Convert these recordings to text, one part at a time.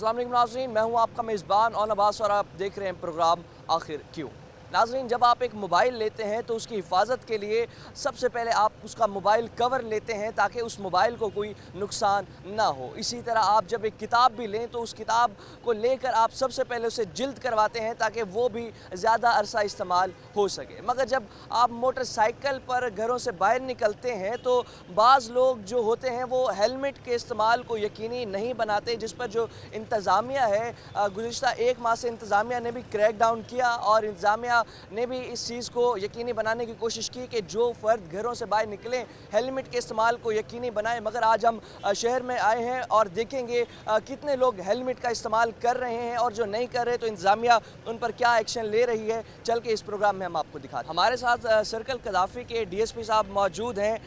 अस्सलाम वालेकुम नाज़रीन, मैं हूं आपका मेज़बान ओन अब्बास और आप देख रहे हैं प्रोग्राम आखिर क्यों। नाज़रीन, जब आप एक मोबाइल लेते हैं तो उसकी हिफाजत के लिए सबसे पहले आप उसका मोबाइल कवर लेते हैं ताकि उस मोबाइल को कोई नुकसान ना हो। इसी तरह आप जब एक किताब भी लें तो उस किताब को लेकर आप सबसे पहले उसे जिल्द करवाते हैं ताकि वो भी ज़्यादा अरसा इस्तेमाल हो सके। मगर जब आप मोटरसाइकिल पर घरों से बाहर निकलते हैं तो बाज़ लोग जो होते हैं वो हेलमेट के इस्तेमाल को यकीनी नहीं बनाते, जिस पर जो इंतज़ामिया है गुज़िश्ता 1 माह से इंतज़ामिया ने भी क्रैक डाउन किया और इंतज़ामिया ने भी इस चीज़ को यकीनी बनाने की कोशिश की कि जो फ़र्द घरों से बाहर निकलें हेलमेट के इस्तेमाल को यकीनी बनाएं। मगर आज हम शहर में आए हैं और देखेंगे कितने लोग हेलमेट का इस्तेमाल कर रहे हैं और जो नहीं कर रहे तो इंतज़ामिया उन पर क्या एक्शन ले रही है, चल के इस प्रोग्राम में हम आपको दिखाते हैं। हमारे साथ सर्कल कदाफ़ी के DSP साहब मौजूद हैं,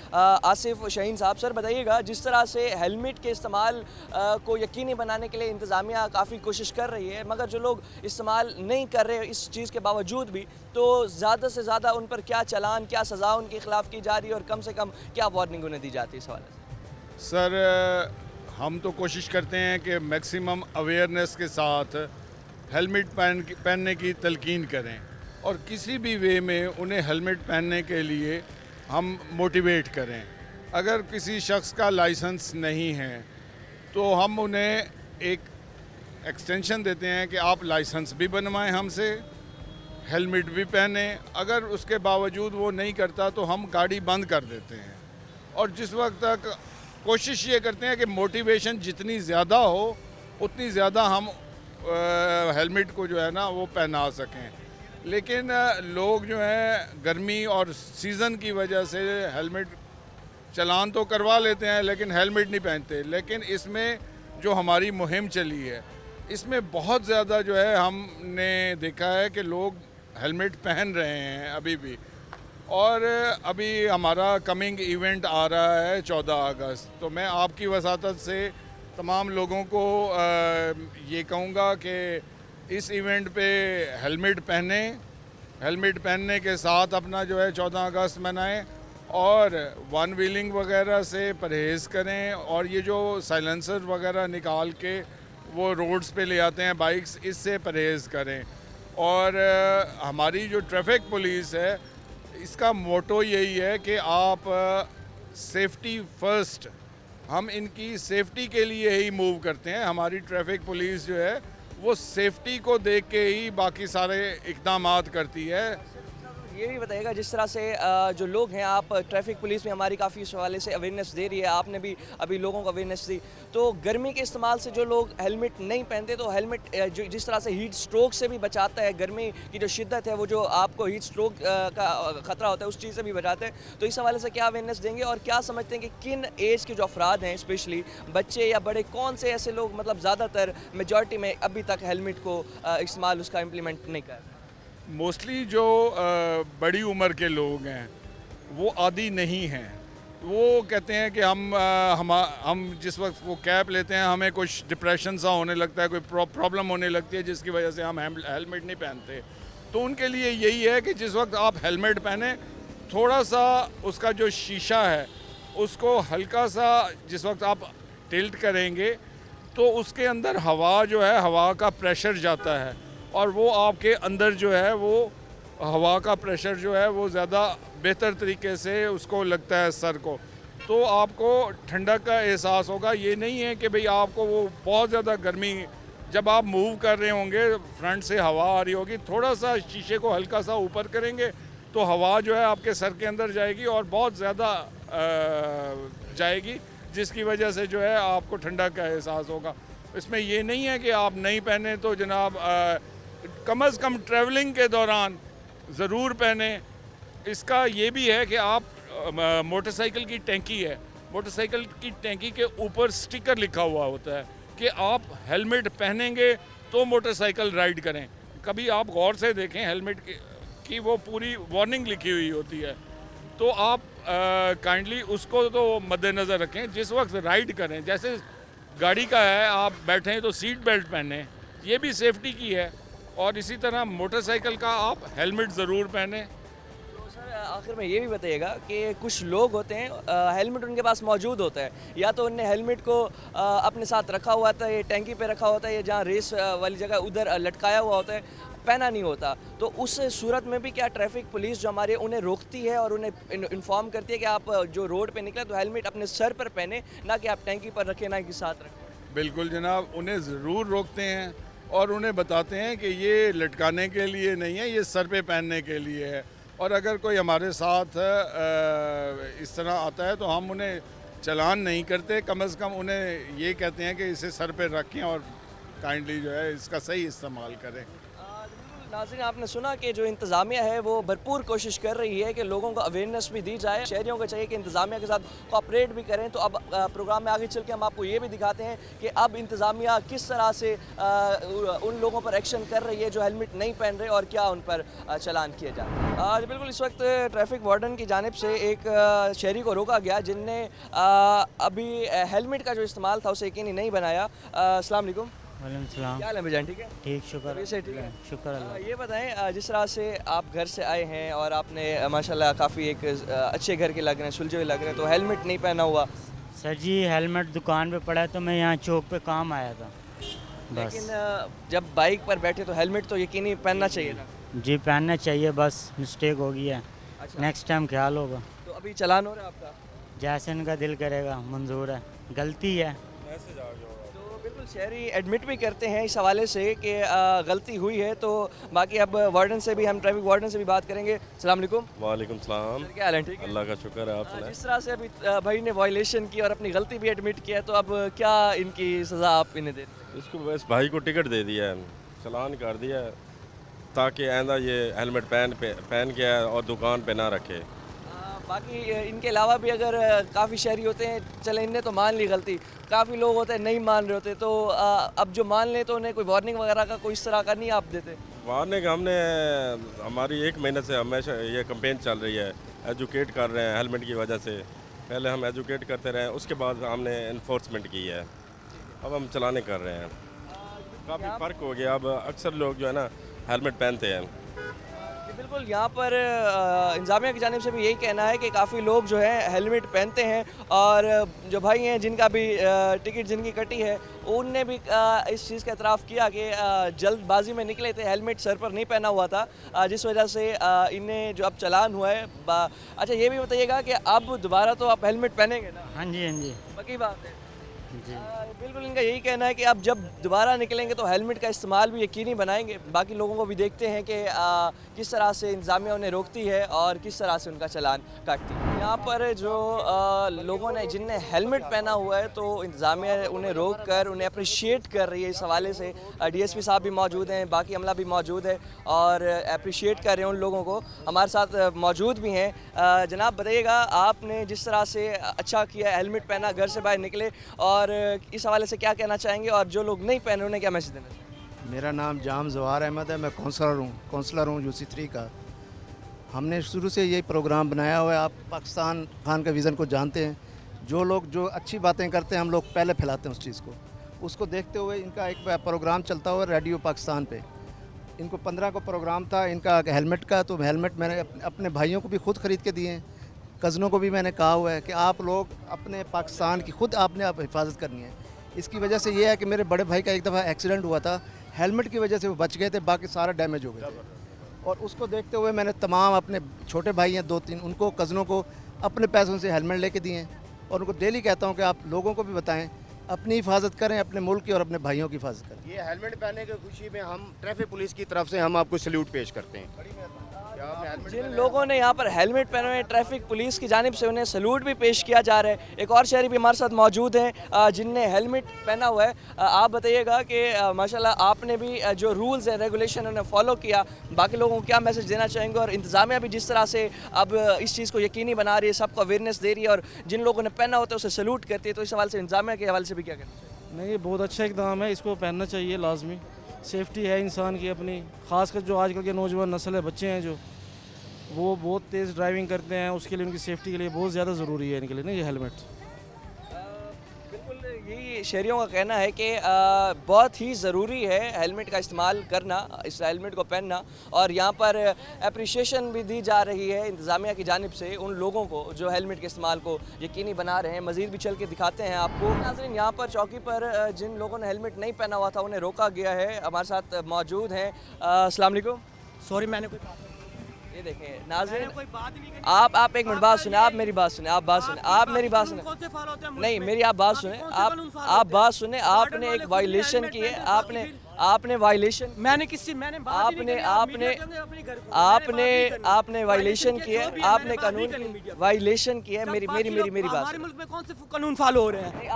आसिफ शाहीन साहब। सर बताइएगा, जिस तरह से हेलमेट के इस्तेमाल को यकीनी बनाने के लिए इंतज़ामिया काफ़ी कोशिश कर रही है, मगर जो लोग इस्तेमाल नहीं कर रहे इस चीज़ के बावजूद भी, तो ज़्यादा से ज़्यादा उन पर क्या चालान, क्या सज़ा उनके खिलाफ़ की जा रही है और कम से कम क्या वार्निंग उन्हें दी जाती है इस हवाले से? सर, हम तो कोशिश करते हैं कि मैक्सिमम अवेयरनेस के साथ हेलमेट पहनने की तलकीन करें और किसी भी वे में उन्हें हेलमेट पहनने के लिए हम मोटिवेट करें। अगर किसी शख्स का लाइसेंस नहीं है तो हम उन्हें एक एक्सटेंशन देते हैं कि आप लाइसेंस भी बनवाएं हमसे, हेलमेट भी पहने। अगर उसके बावजूद वो नहीं करता तो हम गाड़ी बंद कर देते हैं और जिस वक्त तक कोशिश ये करते हैं कि मोटिवेशन जितनी ज़्यादा हो उतनी ज़्यादा हम हेलमेट को जो है ना वो पहना सकें। लेकिन लोग जो हैं गर्मी और सीज़न की वजह से हेलमेट चलान तो करवा लेते हैं लेकिन हेलमेट नहीं पहनते। लेकिन इसमें जो हमारी मुहिम चली है इसमें बहुत ज़्यादा जो है हमने देखा है कि लोग हेलमेट पहन रहे हैं अभी भी। और अभी हमारा कमिंग इवेंट आ रहा है 14 अगस्त, तो मैं आपकी वसातत से तमाम लोगों को ये कहूँगा कि इस इवेंट पे हेलमेट पहने, हेलमेट पहनने के साथ अपना जो है 14 अगस्त मनाएं और वन व्हीलिंग वगैरह से परहेज़ करें। और ये जो साइलेंसर वगैरह निकाल के वो रोड्स पे ले आते हैं बाइक्स, इससे परहेज़ करें। और हमारी जो ट्रैफिक पुलिस है इसका मोटो यही है कि आप सेफ्टी फ़र्स्ट, हम इनकी सेफ्टी के लिए ही मूव करते हैं। हमारी ट्रैफिक पुलिस जो है वो सेफ्टी को देख के ही बाकी सारे इक़दामात करती है। ये भी बताइएगा, जिस तरह से जो लोग हैं, आप ट्रैफिक पुलिस में हमारी काफ़ी इस हवाले से अवेयरनेस दे रही है, आपने भी अभी लोगों को अवेयरनेस दी, तो गर्मी के इस्तेमाल से जो लोग हेलमेट नहीं पहनते तो हेलमेट जो जिस तरह से हीट स्ट्रोक से भी बचाता है, गर्मी की जो शिद्दत है वो जो आपको हीट स्ट्रोक का ख़तरा होता है उस चीज़ से भी बचाते हैं। तो इस हवाले से क्या अवेयरनेस देंगे और क्या समझते हैं कि किन एज के जो अफराद हैं, स्पेशली बच्चे या बड़े, कौन से ऐसे लोग मतलब ज़्यादातर मेजॉरिटी में अभी तक हेलमेट को इस्तेमाल उसका इम्प्लीमेंट नहीं कर रहे? मोस्टली जो बड़ी उम्र के लोग हैं वो आदी नहीं हैं। वो कहते हैं कि हम जिस वक्त वो कैप लेते हैं हमें कुछ डिप्रेशन सा होने लगता है, कोई प्रॉब्लम होने लगती है जिसकी वजह से हम हेलमेट नहीं पहनते। तो उनके लिए यही है कि जिस वक्त आप हेलमेट पहने, थोड़ा सा उसका जो शीशा है उसको हल्का सा जिस वक्त आप टिल्ट करेंगे तो उसके अंदर हवा जो है, हवा का प्रेशर जाता है और वो आपके अंदर जो है वो हवा का प्रेशर जो है वो ज़्यादा बेहतर तरीके से उसको लगता है सर को, तो आपको ठंडक का एहसास होगा। ये नहीं है कि भाई आपको वो बहुत ज़्यादा गर्मी, जब आप मूव कर रहे होंगे फ्रंट से हवा आ रही होगी, थोड़ा सा शीशे को हल्का सा ऊपर करेंगे तो हवा जो है आपके सर के अंदर जाएगी और बहुत ज़्यादा जाएगी, जिसकी वजह से जो है आपको ठंडक का एहसास होगा। इसमें ये नहीं है कि आप नहीं पहने तो जनाब कम अज़ कम ट्रैवलिंग के दौरान ज़रूर पहने। इसका ये भी है कि आप मोटरसाइकिल की टैंकी है, मोटरसाइकिल की टैंकी के ऊपर स्टिकर लिखा हुआ होता है कि आप हेलमेट पहनेंगे तो मोटरसाइकिल राइड करें। कभी आप गौर से देखें हेलमेट की वो पूरी वार्निंग लिखी हुई होती है, तो आप काइंडली उसको तो मद्देनज़र रखें। जिस वक्त राइड करें, जैसे गाड़ी का है, आप बैठें तो सीट बेल्ट पहने, ये भी सेफ्टी की है। और इसी तरह मोटरसाइकिल का आप हेलमेट ज़रूर पहने। तो सर आखिर में ये भी बताइएगा कि कुछ लोग होते हैं हेलमेट उनके पास मौजूद होता है, या तो उनने हेलमेट को अपने साथ रखा हुआ होता है, टैंकी पे रखा होता है, या जहाँ रेस वाली जगह उधर लटकाया हुआ होता है, पहना नहीं होता। तो उस सूरत में भी क्या ट्रैफिक पुलिस जो हमारे उन्हें रोकती है और उन्हें इन्फॉर्म करती है कि आप जो रोड पे निकले तो हेलमेट अपने सर पर पहने, ना कि आप टैंकी पर रखें, ना कि साथ रखें? बिल्कुल जनाब, उन्हें ज़रूर रोकते हैं और उन्हें बताते हैं कि ये लटकाने के लिए नहीं है, ये सर पे पहनने के लिए है। और अगर कोई हमारे साथ इस तरह आता है तो हम उन्हें चालान नहीं करते, कम से कम उन्हें ये कहते हैं कि इसे सर पे रखें और काइंडली जो है इसका सही इस्तेमाल करें। नाज़रीन, आपने सुना कि जो इंतज़ामिया है वो भरपूर कोशिश कर रही है कि लोगों को अवेयरनेस भी दी जाए। शहरियों को चाहिए कि इंतज़ामिया के साथ कोऑपरेट भी करें। तो अब प्रोग्राम में आगे चल के हम आपको ये भी दिखाते हैं कि अब इंतज़ामिया किस तरह से उन लोगों पर एक्शन कर रही है जो हेलमेट नहीं पहन रहे, और क्या उन पर चालान किया जाए। जी बिल्कुल, इस वक्त ट्रैफिक वार्डन की जानिब से एक शहरी को रोका गया जिनने अभी हेलमेट का जो इस्तेमाल था उसे यकीनी नहीं बनाया। अस्सलाम वालेकुम। वालेकुम सलाम। क्या हाल है भाईजान, ठीक है? ठीक, शुक्र अभी से ठीक है? शुक्र अल्लाह। ये बताएं, जिस तरह से आप घर से आए हैं और आपने माशाल्लाह काफ़ी एक अच्छे घर के लग रहे हैं, सुलझे हुए लग रहे हैं, तो हेलमेट नहीं पहना हुआ। सर जी, हेलमेट दुकान पे पड़ा है तो मैं यहाँ चौक पे काम आया था बस। लेकिन जब बाइक पर बैठे तो हेलमेट तो यकीनी पहनना चाहिए था। जी पहनना चाहिए, बस मिस्टेक हो गई है, अच्छा, नेक्स्ट टाइम ख्याल होगा। तो अभी चालान हो रहा है आपका? जैसे इनका दिल करेगा, मंजूर है, गलती है। तो बिल्कुल शहरी एडमिट भी करते हैं इस हवाले से कि गलती हुई है। तो बाकी अब वार्डन से भी, हम ट्रैफिक वार्डन से भी बात करेंगे। अस्सलाम वालेकुम। वालेकुम सलाम। सर, क्या हाल है, ठीक है? अल्लाह का शुक्र है, आप सुनाएं। जिस तरह से अभी भाई ने वायलेशन की और अपनी गलती भी एडमिट किया है, तो अब क्या इनकी सज़ा आप इन्हें देते हैं? इसको बस भाई को टिकट दे दिया है, चालान कर दिया है, ताकि आइंदा ये हेलमेट पहन के आए और दुकान पे ना रखे। बाकी इनके अलावा भी अगर काफ़ी शहरी होते हैं, चले इनने तो मान ली गलती, काफ़ी लोग होते हैं नहीं मान रहे होते, तो अब जो मान लें तो उन्हें कोई वार्निंग वगैरह का कोई इस तरह का नहीं आप देते? वार्निंग हमने, हमारी 1 महीने से हमेशा ये कैंपेन चल रही है, एजुकेट कर रहे हैं हेलमेट की वजह से। पहले हम एजुकेट करते रहे, उसके बाद हमने इन्फोर्समेंट की है, अब हम चलाने कर रहे हैं। काफ़ी फ़र्क हो गया, अब अक्सर लोग जो है ना हेलमेट पहनते हैं। बिल्कुल, यहाँ पर इंतज़ामिया की जानिब से भी यही कहना है कि काफ़ी लोग जो है हेलमेट पहनते हैं, और जो भाई हैं जिनका भी टिकट जिनकी कटी है, उनने भी इस चीज़ का एतराफ़ किया कि जल्दबाजी में निकले थे, हेलमेट सर पर नहीं पहना हुआ था, जिस वजह से इन्हें जो अब चालान हुआ है। अच्छा, ये भी बताइएगा कि अब दोबारा तो आप हेलमेट पहनेंगे ना? हाँ जी, हाँ जी पक्की बात है जी। बिल्कुल, इनका यही कहना है कि अब जब दोबारा निकलेंगे तो हेलमेट का इस्तेमाल भी यकीनी बनाएंगे। बाकी लोगों को भी देखते हैं कि किस तरह से इंतज़ामिया उन्हें रोकती है और किस तरह से उनका चालान काटती है। यहाँ पर जो लोगों ने जिनने हेलमेट पहना हुआ है, तो इंतज़ामिया उन्हें रोक कर उन्हें अप्रिशिएट कर रही है। इस हवाले से DSP साहब भी मौजूद हैं, बाकी अमला भी मौजूद है और अप्रिशिएट कर रहे हैं उन लोगों को। हमारे साथ मौजूद भी हैं। जनाब बताइएगा, आपने जिस तरह से अच्छा किया, हेलमेट पहना, घर से बाहर निकले, और इस हवाले से क्या कहना चाहेंगे, और जो लोग नहीं पहने उन्हें क्या मैसेज देना चाहेंगे? मेरा नाम जाम जवाहर अहमद है, मैं काउंसलर हूँ UC3 का। हमने शुरू से यही प्रोग्राम बनाया हुआ है। आप पाकिस्तान खान का विज़न को जानते हैं। जो लोग जो अच्छी बातें करते हैं, हम लोग पहले फैलाते हैं उस चीज़ को। उसको देखते हुए इनका एक प्रोग्राम चलता हुआ रेडियो पाकिस्तान पे। इनको 15 को प्रोग्राम था इनका हेलमेट का, तो हेलमेट मैंने अपने भाइयों को भी खुद ख़रीद के दिए हैं, कज़नों को भी मैंने कहा हुआ है कि आप लोग अपने पाकिस्तान की खुद आपने आप हिफाजत करनी है। इसकी वजह से ये है कि मेरे बड़े भाई का एक दफ़ा एक्सीडेंट हुआ था, हेलमेट की वजह से वो बच गए थे, बाकी सारा डैमेज हो गया थे। और उसको देखते हुए मैंने तमाम अपने छोटे भाई हैं 2-3, उनको कज़नों को अपने पैसों से हेलमेट लेके दिए हैं, और उनको डेली कहता हूँ कि आप लोगों को भी बताएं, अपनी हिफाजत करें, अपने मुल्क की और अपने भाइयों की हिफाजत करें। ये हेलमेट पहनने की खुशी में हम ट्रैफिक पुलिस की तरफ से हम आपको सैल्यूट पेश करते हैं। जिन लोगों ने यहाँ पर हेलमेट पहने हुए हैं, ट्रैफिक पुलिस की जानिब से उन्हें सैल्यूट भी पेश किया जा रहा है। एक और शहरी भी हमारे साथ मौजूद हैं जिनने हेलमेट पहना हुआ है। आप बताइएगा कि माशाल्लाह आपने भी जो रूल्स हैं, रेगुलेशन उन्हें फॉलो किया, बाकी लोगों को क्या मैसेज देना चाहेंगे, और इंतज़ामिया भी जिस तरह से अब इस चीज़ को यकीनी बना रही है, सबको अवेयरनेस दे रही है, और जिन लोगों ने पहना होता है उसे सैल्यूट करती है, तो इस हवाले से इंतज़ामिया के हवाले से भी क्या कहना चाहिए? नहीं, ये बहुत अच्छा इकदाम है, इसको पहनना चाहिए लाजमी। सेफ्टी है इंसान की अपनी, ख़ासकर जो आजकल के नौजवान नस्ल है, बच्चे हैं जो वो बहुत तेज़ ड्राइविंग करते हैं, उसके लिए उनकी सेफ्टी के लिए बहुत ज़्यादा ज़रूरी है इनके लिए ना ये हेलमेट। बिल्कुल यही शहरियों का कहना है कि बहुत ही ज़रूरी है हेलमेट का इस्तेमाल करना, इस हेलमेट को पहनना, और यहाँ पर अप्रिशिएशन भी दी जा रही है इंतज़ामिया की जानिब से उन लोगों को जो हेलमेट के इस्तेमाल को यकीनी बना रहे हैं। मज़ीद भी चल के दिखाते हैं आपको। नाज़रीन, यहाँ पर चौकी पर जिन लोगों ने हेलमेट नहीं पहना हुआ था उन्हें रोका गया है। हमारे साथ मौजूद हैं। अस्सलाम वालेकुम। सॉरी मैंने कोई ये देखें नाज़रीन, कोई बात ही नहीं करी। आप एक मिनट बात सुने, आप मेरी बात सुने, आप बात सुने, आप मेरी बात सुने। कौन से फॉलो होते हैं मुल्क नहीं, में? मेरी आप बात सुने, कौन से कानून follow आप होते बात हैं? सुने। बॉर्डर आपने वाले एक खुद वायलेशन हेलमेट की है, पहनते हैं, आपने वायलेशन, मैंने किसी मैंने बात ही नहीं करी, आप मीडिया के अंदर अपने घर को- मैंने बात नहीं करी। आपने वायलेशन की है, जो भी आपने मैंने बात नहीं कानून करी की मीडिया में। वायलेशन की है। जब मेरी बाकी मेरी लोग- मेरी मेरी बात हमारे सुने। मुल्क में कौन से कानून फॉलो हो रहे हैं? नहीं,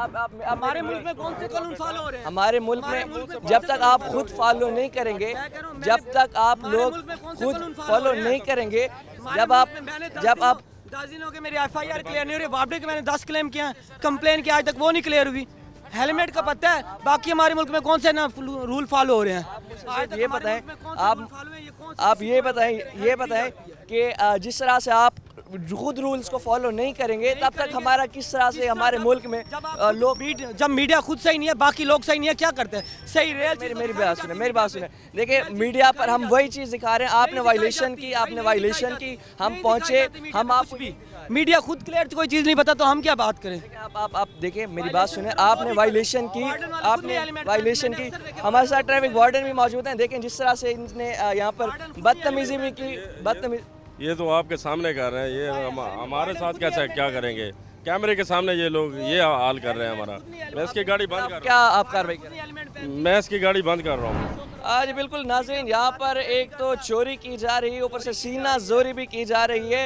हमारे मुल्क में कौन से कानून फॉलो हो रहे हैं? हमारे मुल्क हमारे में मुल्क में जब कौन तक से आप कानून खुद follow फॉलो नहीं करेंगे, मैं कह रहा हूं, जब तक आप हमारे लोग मुल्क में कौन से खुद कानून follow फॉलो हो रहे हैं? नहीं करेंगे, हमारे जब मुल्क आप में मैंने जब आप 10 दिन हो गए मेरी FIR क्लियर नहीं हो रही, बापडे के मैंने 10 क्लेम किया, कंप्लेन किया, आज तक वो नहीं क्लियर हुई। हेलमेट का पता है, बाकी हमारे मुल्क में कौन से ना रूल फॉलो हो रहे हैं? आज तक ये हमारे बताएं, मुल्क में कौन से आप रूल follow हैं? ये कौन से आप ये बताएं कि जिस तरह से आप खुद रूल्स को फॉलो नहीं करेंगे, तब तक हमारा किस तरह से हमारे मुल्क में लोग जब मीडिया खुद सही नहीं है, बाकी लोग सही नहीं है, क्या करते हैं? सही रेल मेरी बात सुने। देखिए, मीडिया पर हम वही चीज़ दिखा रहे हैं। आपने वायलेशन की, हम पहुंचे, हम आपको भी मीडिया खुद क्लियर कोई चीज़ नहीं पता तो हम क्या बात करें? आप देखिए, मेरी बात सुने। आपने वायलेशन की, हमारे साथ ट्रैफिक वार्डन भी मौजूद हैं। देखें जिस तरह से इनने यहाँ पर बदतमीजी भी की, ये तो आपके सामने कर रहे हैं, ये हमारे साथ कैसे क्या करेंगे? कैमरे के सामने ये लोग ये हाल कर रहे हैं हमारा। मैं इसकी गाड़ी बंद कर क्या आप कार्रवाई करें? मैं इसकी गाड़ी बंद कर रहा हूँ। आज बिल्कुल नाज़रीन, यहाँ पर एक तो चोरी की जा रही है, ऊपर से सीना जोरी भी की जा रही है।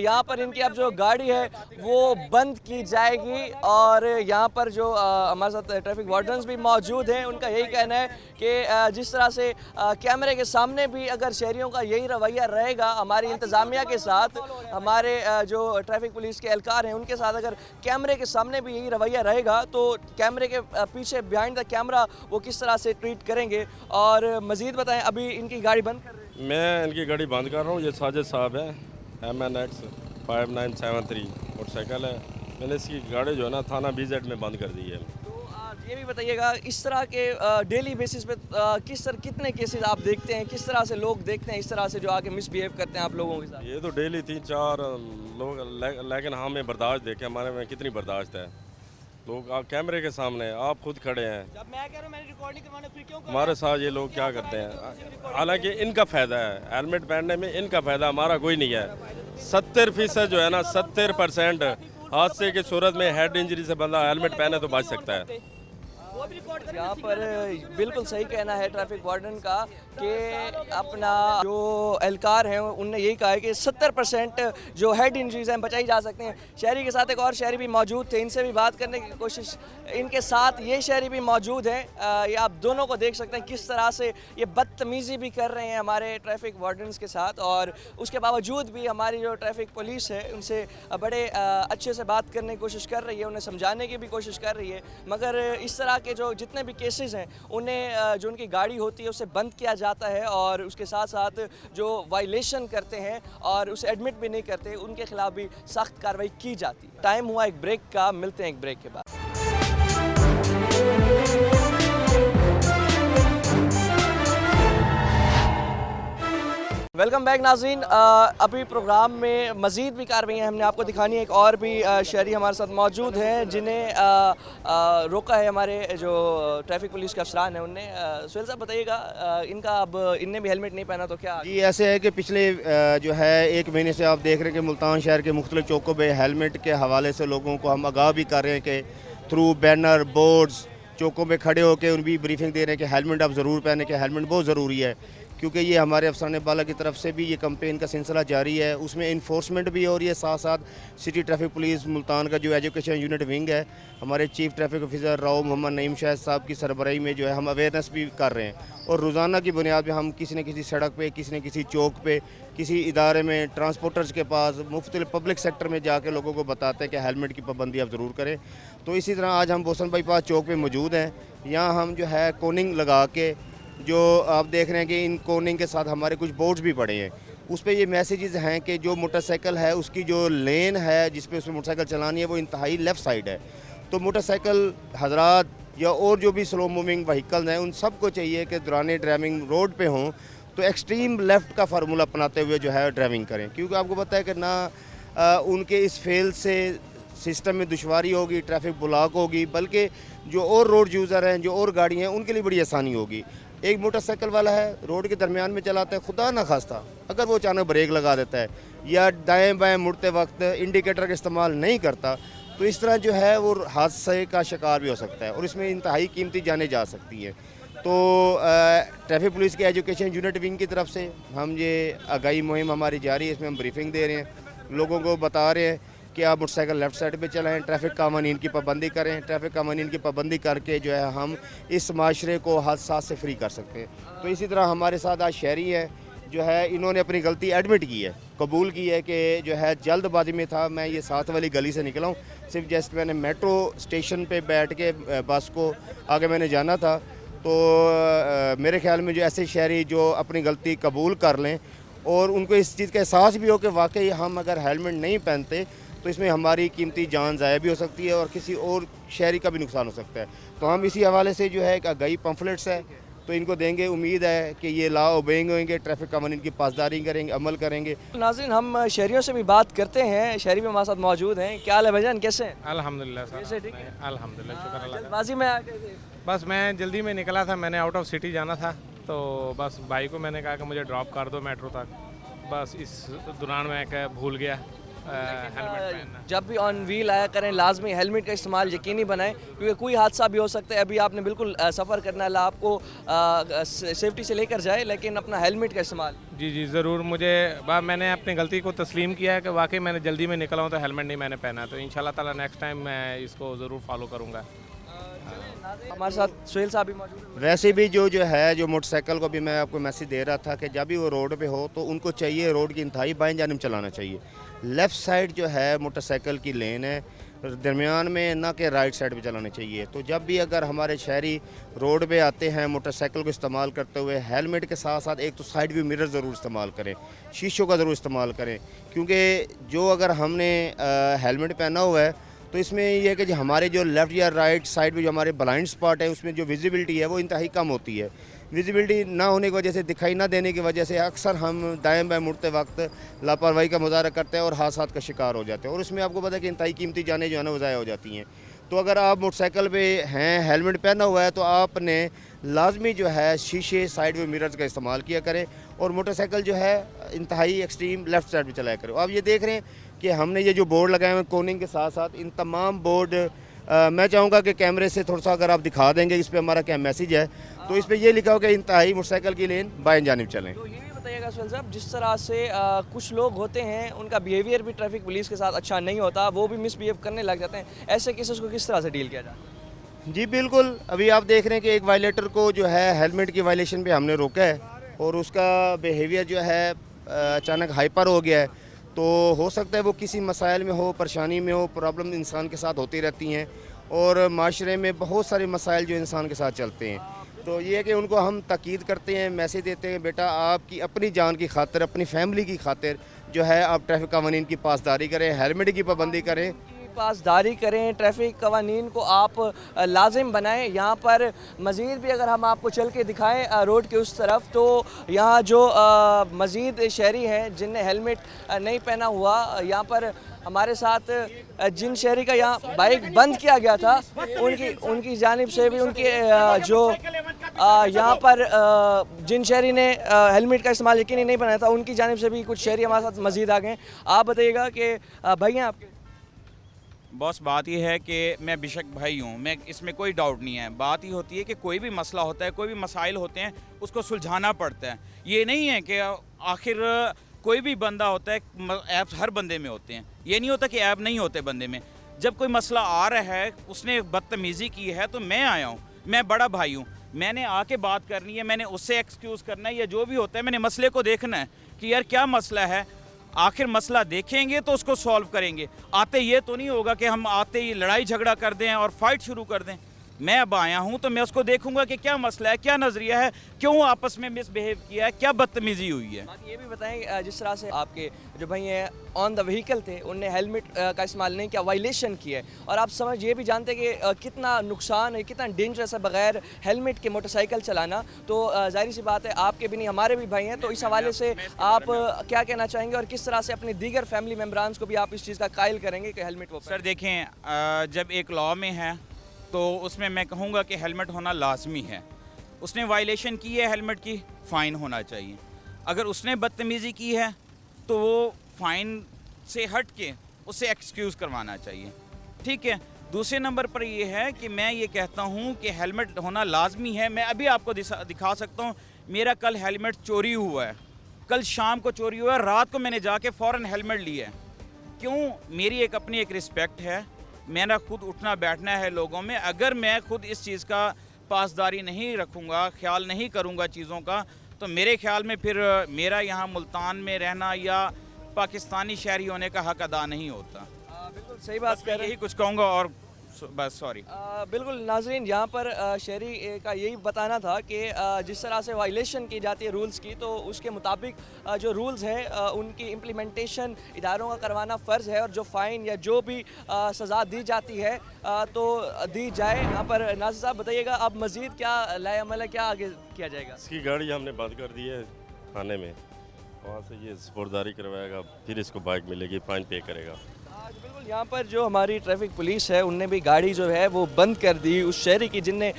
यहाँ पर इनकी अब जो गाड़ी है वो बंद की जाएगी, और यहाँ पर जो हमारे साथ ट्रैफिक वार्डन्स भी मौजूद हैं, उनका यही कहना है कि जिस तरह से कैमरे के सामने भी अगर शहरियों का यही रवैया रहेगा, हमारी इंतज़ामिया के साथ, हमारे जो ट्रैफिक पुलिस के एहलकार हैं उनके साथ अगर कैमरे के सामने भी यही रवैया रहेगा, तो कैमरे के पीछे बिहाइंड द कैमरा वो किस तरह से ट्रीट करेंगे। और मज़ीद बताएं, अभी इनकी गाड़ी बंद कर रहे हैं? मैं इनकी गाड़ी बंद कर रहा हूँ। ये साजिद साहब है, MNX 5973 मोटरसाइकिल है। मैंने इसकी गाड़ी जो है ना थाना BZ में बंद कर दी है। तो ये भी बताइएगा, इस तरह के डेली बेसिस पे कितने केसेस आप देखते हैं, किस तरह से लोग देखते हैं इस तरह से जो आके मिसबिहेव करते हैं आप लोगों के साथ? ये तो डेली 3-4 लोग, लेकिन हमें बर्दाश्त देखें हमारे में कितनी बर्दाश्त है। लोग कैमरे के सामने आप खुद खड़े हैं, जब मैं कह रहा हूं मैंने रिकॉर्डिंग करवाने फिर क्यों हमारे साथ ये लोग क्या करते हैं? हालांकि इनका फ़ायदा है, हेलमेट पहनने में इनका फ़ायदा, हमारा कोई नहीं है। 70% जो है ना, 70% हादसे की सूरत में हेड इंजरी से बंदा हेलमेट पहने तो बच सकता है। वो भी रिकॉर्ड करें। यहाँ पर बिल्कुल सही कहना है ट्रैफिक वार्डन का कि अपना जो एहलकार हैं उनने यही कहा है कि 70% जो हेड इंजरीज हैं बचाई जा सकते हैं। शहरी के साथ एक और शहरी भी मौजूद थे, इनसे भी बात करने की कोशिश, इनके साथ ये शहरी भी मौजूद हैं। ये आप दोनों को देख सकते हैं किस तरह से ये बदतमीज़ी भी कर रहे हैं हमारे ट्रैफिक वार्डन्स के साथ, और उसके बावजूद भी हमारी जो ट्रैफिक पुलिस है उनसे बड़े अच्छे से बात करने की कोशिश कर रही है, उन्हें समझाने की भी कोशिश कर रही है। मगर इस तरह के जो जितने भी केसेस हैं उन्हें जो उनकी गाड़ी होती है उसे बंद किया जाता है, और उसके साथ साथ जो वायलेशन करते हैं और उसे एडमिट भी नहीं करते उनके खिलाफ भी सख्त कार्रवाई की जाती है। टाइम हुआ एक ब्रेक का, मिलते हैं एक ब्रेक के बाद। वेलकम बैक नाज़रीन। अभी प्रोग्राम में मज़ीद भी कार्रवाइयाँ हमने आपको दिखानी है। एक और भी शहरी हमारे साथ मौजूद हैं जिन्हें रोका है हमारे जो ट्रैफिक पुलिस के अफसरान हैं उनने। सुहेल साहब बताइएगा, इनका अब इनने भी हेलमेट नहीं पहना तो क्या? जी ऐसे है कि पिछले जो है 1 महीने से आप देख रहे हैं कि मुल्तान शहर के मुख्तलिफ चौकों पे हेलमेट के हवाले से लोगों को हम आगाह भी कर रहे हैं कि थ्रू बैनर बोर्ड्स चौकों पे खड़े होकर उनकी ब्रीफिंग दे रहे हैं कि हेलमेट आप ज़रूर पहने, कि हेलमेट बहुत ज़रूरी है, क्योंकि ये हमारे अफसरान बाला की तरफ से भी ये कैंपेन का सिलसिला जारी है। उसमें इन्फोर्समेंट भी हो रही है, साथ साथ सिटी ट्रैफिक पुलिस मुल्तान का जो एजुकेशन यूनिट विंग है, हमारे chief traffic officer Rao Mohammad Naeem Shahid साहब की सरबराही में जो है हम अवेयरनेस भी कर रहे हैं, और रोज़ाना की बुनियाद पर हम किसी न किसी सड़क पे, किसी न किसी चौक पे, किसी इदारे में, ट्रांसपोर्टर्स के पास, मुख्तलिफ पब्लिक सेक्टर में जाके लोगों को बताते हैं कि हेलमेट की पाबंदी आप ज़रूर करें। तो इसी तरह आज हम बोसन बाईपास चौक पे मौजूद हैं। यहाँ हम जो है कोनिंग लगा के, जो आप देख रहे हैं कि इन कोनिंग के साथ हमारे कुछ बोर्ड्स भी पड़े हैं, उस पर ये मैसेजेस हैं कि जो मोटरसाइकिल है उसकी जो लेन है जिस पे उसमें मोटरसाइकिल चलानी है वो इंतहाई लेफ़्ट साइड है। तो मोटरसाइकिल हजरात या और जो भी स्लो मूविंग व्हीकल हैं उन सबको चाहिए कि दौरान ड्राइविंग रोड पे हों तो एक्सट्रीम लेफ़्ट का फार्मूला अपनाते हुए जो है ड्राइविंग करें, क्योंकि आपको पता है कि ना उनके इस फेल से सिस्टम में दुश्वारी होगी, ट्रैफिक ब्लॉक होगी, बल्कि जो और रोड यूज़र हैं, जो और गाड़ी हैं, उनके लिए बड़ी आसानी होगी। एक मोटरसाइकिल वाला है, रोड के दरमियान में चलाता है, खुदा ना खास्ता अगर वो अचानक ब्रेक लगा देता है या दाएं बाएं मुड़ते वक्त इंडिकेटर का इस्तेमाल नहीं करता, तो इस तरह जो है वो हादसे का शिकार भी हो सकता है और इसमें इंतहाई कीमती जानें जा सकती हैं। तो ट्रैफिक पुलिस की एजुकेशन यूनिट विंग की तरफ से हम ये आगाही मुहिम हमारी जारी है, इसमें हम ब्रीफिंग दे रहे हैं, लोगों को बता रहे हैं कि आप मोटरसाइकिल लेफ़्ट साइड पे चलाएं, ट्रैफिक कानून की पाबंदी करें। ट्रैफिक कानून की पाबंदी करके जो है हम इस माशरे को हादसा से फ्री कर सकते हैं। तो इसी तरह हमारे साथ आज शहरी है जो है, इन्होंने अपनी गलती एडमिट की है, कबूल की है कि जो है जल्दबाजी में था, मैं ये साथ वाली गली से निकला हूँ, सिर्फ जस्ट मैंने मेट्रो स्टेशन पे बैठ के बस को आगे मैंने जाना था। तो मेरे ख्याल में जो ऐसे शहरी जो अपनी गलती कबूल कर लें और उनको इस चीज़ का एहसास भी हो कि वाकई हम अगर हेलमेट नहीं पहनते तो इसमें हमारी कीमती जान ज़ाया भी हो सकती है और किसी और शहरी का भी नुकसान हो सकता है। तो हम इसी हवाले से जो है एक आगाही पम्फलेट्स है तो इनको देंगे, उम्मीद है कि ये लॉ ओबेइंग होंगे, ट्रैफिक कानून की पासदारी करेंगे, अमल करेंगे। नाज़रीन, हम शहरियों से भी बात करते हैं, शहरी भी हमारे साथ मौजूद हैं। क्या हाल है भाईजान, कैसे हैं? अल्हम्दुलिल्लाह कैसे, सर, ठीक है? अल्हम्दुलिल्लाह, शुक्र अल्लाह का। जल्दबाजी में आ गए थे? बस मैं जल्दी में निकला था, मैंने आउट ऑफ सिटी जाना था, तो बस भाई को मैंने कहा कि मुझे ड्रॉप कर दो मेट्रो तक। बस इस दौरान मैं भूल गया हेलमेट पहनना। जब भी ऑन व्हील आया करें, लाजमी हेलमेट का इस्तेमाल यकीनी बनाएं, क्योंकि कोई हादसा भी हो सकता है। अभी आपने बिल्कुल सफ़र करना है, आपको सेफ्टी से लेकर जाए, लेकिन अपना हेलमेट का इस्तेमाल। जी जी ज़रूर, मैंने अपनी गलती को तस्लीम किया है कि वाकई मैंने जल्दी में निकला हूँ तो हेलमेट नहीं मैंने पहना, तो इंशाल्लाह ताला नेक्स्ट टाइम मैं इसको ज़रूर फॉलो करूँगा। हमारे साथ सुहेल साहब भी मौजूद हैं। वैसे भी जो है जो मोटरसाइकिल को भी मैं आपको मैसेज दे रहा था कि जब भी वो रोड पे हो तो उनको चाहिए रोड की इंतहाई बाएं जानिब चलाना चाहिए। लेफ़्ट साइड जो है मोटरसाइकिल की लेन है, दरमियान में ना कि राइट साइड पे चलाना चाहिए। तो जब भी अगर हमारे शहरी रोड पे आते हैं मोटरसाइकिल को इस्तेमाल करते हुए, हेलमेट के साथ साथ एक तो साइड व्यू मिरर ज़रूर इस्तेमाल करें, शीशों का ज़रूर इस्तेमाल करें, क्योंकि जो अगर हमने हेलमेट पहना हुआ है तो इसमें यह है कि जो हमारे जो लेफ़्ट या राइट साइड में जो हमारे ब्लाइंड स्पॉट है उसमें जो विजिबिलिटी है वो इंतहाई कम होती है। विजिबिलिटी ना होने की वजह से, दिखाई ना देने की वजह से अक्सर हम दाएं बाएं मुड़ते वक्त लापरवाही का मुजाहरा करते हैं और हादसा का शिकार हो जाते हैं और उसमें आपको पता है कि इंतहाई कीमती जानें जो है ना वो ज़ाया हो जाती हैं। तो अगर आप मोटरसाइकिल पे हैं, हेलमेट पहना हुआ है, तो आपने लाजमी जो है शीशे, साइड में मिरर्स का इस्तेमाल किया करें और मोटरसाइकिल जो है इंतहाई एक्सट्रीम लेफ़्ट साइड पे चलाया करें। आप ये देख रहे हैं कि हमने ये जो बोर्ड लगाए हुए कोनिंग के साथ साथ इन तमाम बोर्ड मैं चाहूँगा कि कैमरे से थोड़ा सा अगर आप दिखा देंगे इस पे हमारा क्या मैसेज है, तो इस पे ये लिखा हो कि इंतहाई मोटरसाइकिल की लेन बाएं जानिब चलें। तो ये भी बताइएगा सुहेल साहब, जिस तरह से कुछ लोग होते हैं उनका बिहेवियर भी ट्रैफिक पुलिस के साथ अच्छा नहीं होता, वो भी मिसबिहेव करने लग जाते हैं, ऐसे केसेस को किस तरह से डील किया जाए? जी बिल्कुल, अभी आप देख रहे हैं कि एक वायलेटर को जो है हेलमेट की वायलेशन पे हमने रोका है और उसका बिहेवियर जो है अचानक हाइपर हो गया है। तो हो सकता है वो किसी मसाइल में हो, परेशानी में हो, प्रॉब्लम इंसान के साथ होती रहती हैं और माशरे में बहुत सारे मसाइल जो इंसान के साथ चलते हैं। तो ये है कि उनको हम ताकीद करते हैं, मैसेज देते हैं, बेटा आपकी अपनी जान की खातिर, अपनी फैमिली की खातिर जो है आप ट्रैफिक कानून की पासदारी करें, हेलमेट की पाबंदी करें, पासदारी करें, ट्रैफिक कवानीन को आप लाजिम बनाएं। यहाँ पर मज़ीद भी अगर हम आपको चल के दिखाएं रोड के उस तरफ, तो यहाँ जो मज़ीद शहरी हैं जिनने हेलमेट नहीं पहना हुआ, यहाँ पर हमारे साथ जिन शहरी का यहाँ बाइक बंद किया गया था उनकी जानिब से भी उनके जो यहाँ पर जिन शहरी ने हेलमेट का इस्तेमाल यकीनी नहीं बनाया था उनकी जानिब से भी कुछ शहरी हमारे साथ मज़ीद आ गए। आप बताइएगा कि भाई हैं आपके? बॉस, बात यह है कि मैं बेशक भाई हूँ, मैं इसमें कोई डाउट नहीं है। बात ही होती है कि कोई भी मसला होता है, कोई भी मसाइल होते हैं, उसको सुलझाना पड़ता है। ये नहीं है कि आखिर कोई भी बंदा होता है, ऐप्स हर बंदे में होते हैं, ये नहीं होता कि ऐप नहीं होते बंदे में। जब कोई मसला आ रहा है, उसने बदतमीज़ी की है, तो मैं आया हूँ, मैं बड़ा भाई हूँ, मैंने आके बात करनी है, मैंने उससे एक्सक्यूज़ करना है या जो भी होता है, मैंने मसले को देखना है कि यार क्या मसला है। आखिर मसला देखेंगे तो उसको सॉल्व करेंगे। आते ये तो नहीं होगा कि हम आते ही लड़ाई झगड़ा कर दें और फाइट शुरू कर दें। मैं अब आया हूँ तो मैं उसको देखूंगा कि क्या मसला है, क्या नज़रिया है, क्यों आपस में मिसबिहेव किया है, क्या बदतमीज़ी हुई है। बात ये भी बताएं जिस तरह से आपके जो भाई हैं ऑन द व्हीकल थे, उनने हेलमेट का इस्तेमाल नहीं किया, वायलेशन किया है, और आप समझ ये भी जानते हैं कि कितना नुकसान है, कितना डेंजरस है बगैर हेलमेट के मोटरसाइकिल चलाना। तो जाहिर सी बात है आपके भी नहीं, हमारे भी भाई हैं, तो इस हवाले से आप क्या कहना चाहेंगे और किस तरह से अपने दीगर फैमिली मेम्बरान्स को भी आप इस चीज़ का कायल करेंगे कि हेलमेट वो सर देखें, जब एक लॉ में है तो उसमें मैं कहूँगा कि हेलमेट होना लाजमी है। उसने वायलेशन की है हेलमेट की, फ़ाइन होना चाहिए। अगर उसने बदतमीज़ी की है तो वो फ़ाइन से हट के उससे एक्सक्यूज़ करवाना चाहिए, ठीक है। दूसरे नंबर पर ये है कि मैं ये कहता हूँ कि हेलमेट होना लाजमी है। मैं अभी आपको दिखा सकता हूँ, मेरा कल हेलमेट चोरी हुआ है, कल शाम को चोरी हुआ है, रात को मैंने जाके फ़ौरन हेलमेट लिया है। क्यों? मेरी एक अपनी एक रिस्पेक्ट है, मेरा खुद उठना बैठना है लोगों में। अगर मैं खुद इस चीज़ का पासदारी नहीं रखूँगा, ख्याल नहीं करूँगा चीज़ों का, तो मेरे ख्याल में फिर मेरा यहाँ मुल्तान में रहना या पाकिस्तानी शहरी होने का हक अदा नहीं होता। बिल्कुल सही बात कह रहे हैं। यही कुछ कहूँगा और बस सॉरी। बिल्कुल नाजरीन, यहाँ पर शहरी का यही बताना था कि जिस तरह से वायलेशन की जाती है रूल्स की, तो उसके मुताबिक जो रूल्स हैं उनकी इम्प्लीमेंटेशन इदारों का करवाना फ़र्ज़ है, और जो फ़ाइन या जो भी सज़ा दी जाती है तो दी जाए। यहाँ पर नाज़िर साहब बताइएगा, अब मज़ीद क्या लाए अमल है, क्या आगे किया जाएगा? इसकी गाड़ी हमने बंद कर दी है थाने में, वहाँ से ये स्पोर्टदारी करवाएगा, फिर इसको बाइक मिलेगी, फ़ाइन पे करेगा। बिल्कुल, यहाँ पर जो हमारी ट्रैफिक पुलिस है उनने भी गाड़ी जो है वो बंद कर दी उस शहरी की जिनने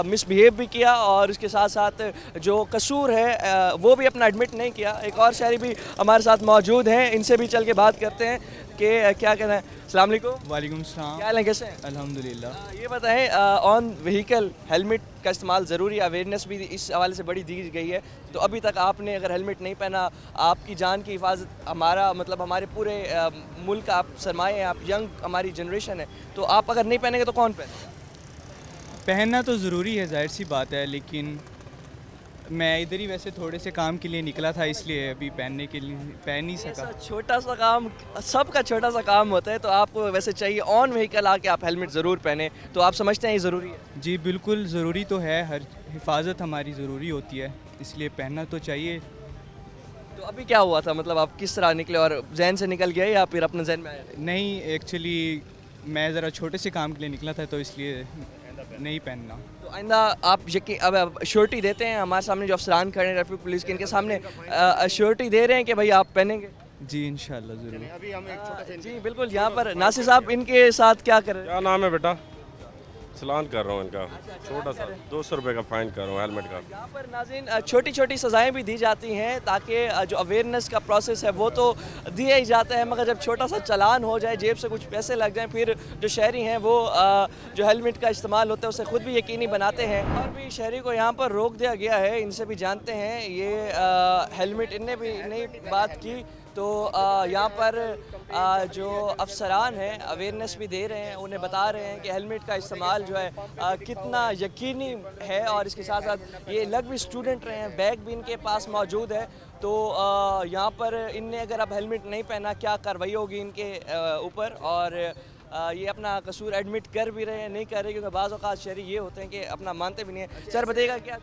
मिसबिहेव भी किया, और इसके साथ साथ जो कसूर है वो भी अपना एडमिट नहीं किया। एक और शहरी भी हमारे साथ मौजूद हैं, इनसे भी चल के बात करते हैं कि क्या कहना है। अस्सलाम वालेकुम। वालेकुम सलाम। क्या हाल है, कैसे हैं? अल्हम्दुलिल्लाह। ये बताएं, ऑन व्हीकल हेलमेट का इस्तेमाल ज़रूरी, अवेयरनेस भी इस हवाले से बड़ी दी गई है, तो अभी तक आपने अगर हेलमेट नहीं पहना, आपकी जान की हिफाजत, हमारा मतलब हमारे पूरे मुल्क का आप सरमाए हैं, आप यंग हमारी जनरेशन है, तो आप अगर नहीं पहनेंगे तो कौन पहने? पहनना तो ज़रूरी है, जाहिर सी बात है, लेकिन मैं इधर ही वैसे थोड़े से काम के लिए निकला था, इसलिए अभी पहनने के लिए पहन नहीं सका। ऐसा छोटा सा काम, सबका छोटा सा काम होता है, तो आपको वैसे चाहिए ऑन व्हीकल आके आप हेलमेट ज़रूर पहने, तो आप समझते हैं ये ज़रूरी है? जी बिल्कुल ज़रूरी तो है, हर हिफाजत हमारी ज़रूरी होती है, इसलिए पहनना तो चाहिए। तो अभी क्या हुआ था, मतलब आप किस तरह निकले, और जहन से निकल गए या फिर अपने जहन में आया? नहीं, एक्चुअली मैं ज़रा छोटे से काम के लिए निकला था, तो इसलिए नहीं पहनना। तो आइंदा आप यकीन, अब श्योरिटी देते हैं, हमारे सामने जो अफसरान खड़े हैं ट्रैफिक पुलिस के, इनके सामने श्योरिटी दे रहे हैं कि भाई आप पहनेंगे? जी इंशाल्लाह ज़रूर। अभी हम एक छोटा सा जी बिल्कुल। यहाँ पर नासिर साहब इनके साथ क्या कर रहे हैं? क्या नाम है बेटा? चलान कर रहा हूँ इनका, छोटा सा 200 रुपये का फ़ाइन कर रहा हूँ हेलमेट का। यहाँ पर नाज़रीन छोटी छोटी सज़ाएं भी दी जाती हैं ताकि जो अवेयरनेस का प्रोसेस है वो तो दिया ही जाता है, मगर जब छोटा सा चालान हो जाए, जेब से कुछ पैसे लग जाएं, फिर जो शहरी हैं वो जो हेलमेट का इस्तेमाल होता है उसे ख़ुद भी यकीनी बनाते हैं। और भी शहरी को यहाँ पर रोक दिया गया है, इनसे भी जानते हैं, ये हेलमेट इनने भी नई बात की। तो यहाँ पर जो अफसरान हैं अवेयरनेस भी दे रहे हैं, उन्हें बता रहे हैं कि हेलमेट का इस्तेमाल जो है कितना यकीनी है, और इसके साथ साथ ये लग भी स्टूडेंट रहे हैं, बैग भी इनके पास मौजूद है। तो यहाँ पर इनने अगर अब हेलमेट नहीं पहना, क्या कार्रवाई होगी इनके ऊपर, और ये अपना कसूर एडमिट कर भी रहे हैं, नहीं कर रहे, क्योंकि बाज़ औक़ात शहरी ये होते हैं कि अपना मानते भी नहीं हैं। सर बताइएगा क्या?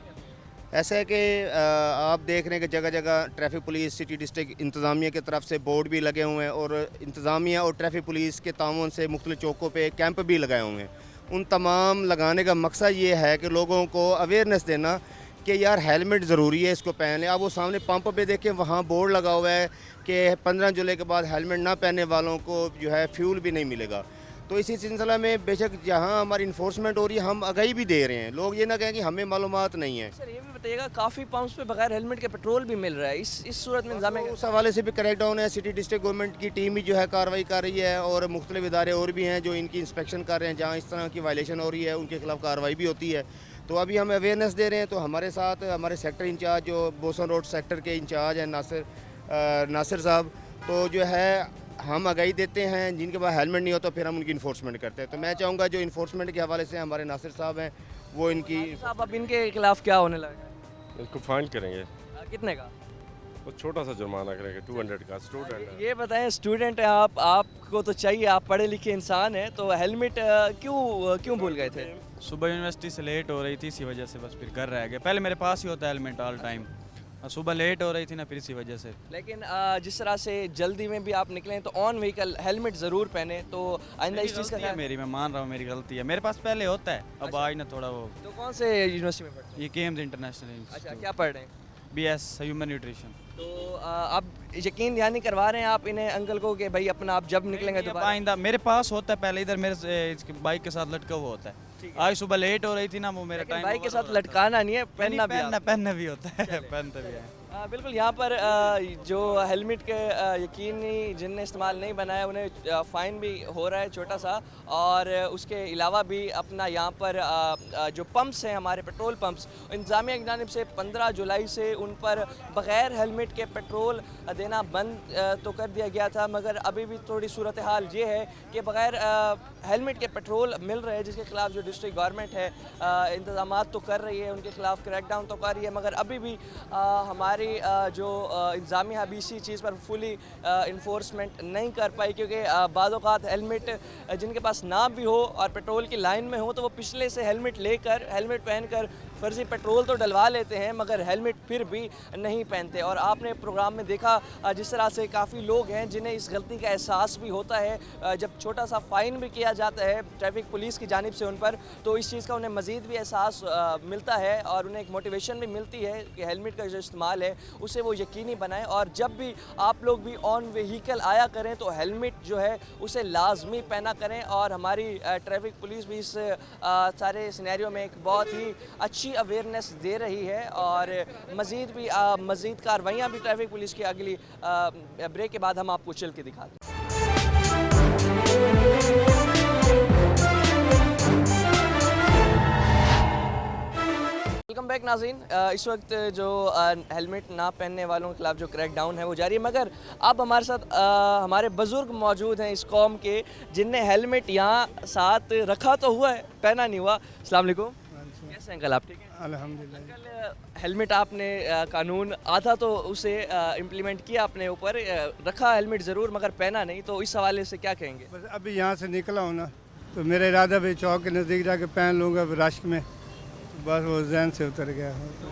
ऐसा है कि आप देख रहे हैं कि जगह जगह ट्रैफिक पुलिस, सिटी डिस्ट्रिक्ट इंतज़ामिया की तरफ से बोर्ड भी लगे हुए हैं, और इंतज़ामिया और ट्रैफिक पुलिस के ताउन से मुख्तलिफ चौकों पे कैंप भी लगाए हुए हैं। उन तमाम लगाने का मकसद ये है कि लोगों को अवेयरनेस देना कि यार हेलमेट ज़रूरी है, इसको पहने। आप वो सामने पंप पे देखें, वहाँ बोर्ड लगा हुआ है कि 15 जुलाई के बाद हेलमेट ना पहनने वालों को जो है फ्यूल भी नहीं मिलेगा। तो इसी सिलसिला में बेशक जहाँ हमारी इन्फोर्समेंट हो रही है, हम आगाही भी दे रहे हैं, लोग ये ना कहें कि हमें मालूमात नहीं है। सर ये भी बताइएगा, काफ़ी पंप्स पे बगैर हेलमेट के पेट्रोल भी मिल रहा है, इस सूरत में इंतजाम उस हवाले से भी क्रैक डाउन है। सिटी डिस्ट्रिक्ट गवर्नमेंट की टीम भी जो है कार्रवाई कर रही है, और मुख्तलिफ इदारे और भी हैं जो इनकी इंस्पेक्शन कर रहे हैं, जहाँ इस तरह की वायलेशन हो रही है उनके खिलाफ कार्रवाई भी होती है। तो अभी हम अवेयरनेस दे रहे हैं, तो हमारे साथ हमारे सेक्टर इंचार्ज जो बोसन रोड सेक्टर के इंचार्ज हैं नासिर साहब, तो जो है हम आगाही देते हैं, जिनके पास हेलमेट नहीं होता फिर हम उनकी इन्फोर्समेंट करते हैं। तो मैं चाहूँगा जो इन्फोर्समेंट के हवाले से हमारे नासिर साहब हैं वो इनकी साहब, अब इनके खिलाफ क्या होने लगा? इनको फ़ाइन करेंगे। कितने का? वो छोटा सा जुर्माना करेंगे 200 का स्टूडेंट। ये बताएं, स्टूडेंट हैं आप, आपको तो चाहिए, आप पढ़े लिखे इंसान हैं, तो हेलमेट क्यों भूल गए थे? सुबह यूनिवर्सिटी से लेट हो रही थी, इसी वजह से बस फिर घर रह गए। पहले मेरे पास ही होता है हेलमेट ऑल टाइम, सुबह लेट हो रही थी ना, फिर इसी वजह से। लेकिन जिस तरह से जल्दी में भी आप निकलें तो ऑन व्हीकल हेलमेट ज़रूर पहने, तो आइंदा इस चीज़ का गलती है मेरी, मैं मान रहा हूँ मेरी गलती है। मेरे पास पहले होता है, अब आज ना थोड़ा वो। तो कौन से यूनिवर्सिटी में पढ़ते हैं? ये केम्स इंटरनेशनल। अच्छा, क्या पढ़ रहे हैं? BS human nutrition. तो अब यकीन दहानी करवा रहे हैं आप इन्हें अंकल को कि भाई अपना आप जब निकलेंगे तो आइंदा मेरे पास होता है, पहले इधर मेरे बाइक के साथ लटका हुआ होता है। आज सुबह लेट हो रही थी ना, वो मेरा टाइम बाइक के साथ लटकाना नहीं है, पहनना भी होता है, पहनते भी है। बिल्कुल। यहाँ पर जो हेलमेट के यकीनी जिनने इस्तेमाल नहीं बनाया उन्हें फ़ाइन भी हो रहा है छोटा सा, और उसके अलावा भी अपना यहाँ पर जो पंप्स हैं हमारे पेट्रोल पंप्स, इंतज़ामिया की जानिब से 15 जुलाई से उन पर बग़ैर हेलमेट के पेट्रोल देना बंद तो कर दिया गया था, मगर अभी भी थोड़ी सूरत हाल ये है कि बग़ैर हेलमेट के पेट्रोल मिल रहे हैं, जिसके ख़िलाफ़ जो डिस्ट्रिक्ट गवर्नमेंट है इंतज़ाम तो कर रही है, उनके ख़िलाफ़ क्रैकडाउन तो कर रही है, मगर अभी भी हमारी जो इंतज़ामिया अभी इसी चीज़ पर फुली इन्फोर्समेंट नहीं कर पाई, क्योंकि बाद औक़ात हेलमेट जिनके पास ना भी हो और पेट्रोल की लाइन में हो तो वो पिछले से हेलमेट पहनकर फ़र्ज़ी पेट्रोल तो डलवा लेते हैं, मगर हेलमेट फिर भी नहीं पहनते। और आपने प्रोग्राम में देखा जिस तरह से काफ़ी लोग हैं जिन्हें इस गलती का एहसास भी होता है, जब छोटा सा फ़ाइन भी किया जाता है ट्रैफिक पुलिस की जानिब से उन पर, तो इस चीज़ का उन्हें मज़ीद भी एहसास मिलता है और उन्हें एक मोटिवेशन भी मिलती है कि हेलमेट का जो इस्तेमाल है उसे वो यकीनी बनाएं, और जब भी आप लोग भी ऑन व्हीकल आया करें तो हेलमेट जो है उसे लाजमी पहना करें। और हमारी ट्रैफिक पुलिस भी इस सारे सिनेरियो में एक बहुत ही अच्छी अवेयरनेस दे रही है, और मज़ीद कार्रवाइयाँ भी ट्रैफिक पुलिस की अगली ब्रेक के बाद हम आपको चल के दिखाते हैं। वेलकम बैक नाज़रीन। इस वक्त जो हेलमेट ना पहनने वालों के खिलाफ जो क्रैकडाउन है वो जारी है, मगर अब हमारे साथ हमारे बुज़ुर्ग मौजूद हैं इस कौम के जिनने हेलमेट यहाँ साथ रखा तो हुआ है, पहना नहीं हुआ। अस्सलाम वालेकुम। कैसे अंकल, आप ठीक हैं? अल्हम्दुलिल्लाह। अंकल, हेलमेट आपने कानून आधा तो उसे इम्प्लीमेंट किया अपने ऊपर, रखा हेलमेट ज़रूर मगर पहना नहीं, तो इस हवाले से क्या कहेंगे? बस अभी यहाँ से निकला हूँ ना, तो मेरा इरादा भी चौक के नज़दीक जाके पहन लूँगा रश में, बस वो जहन से उतर गया। तो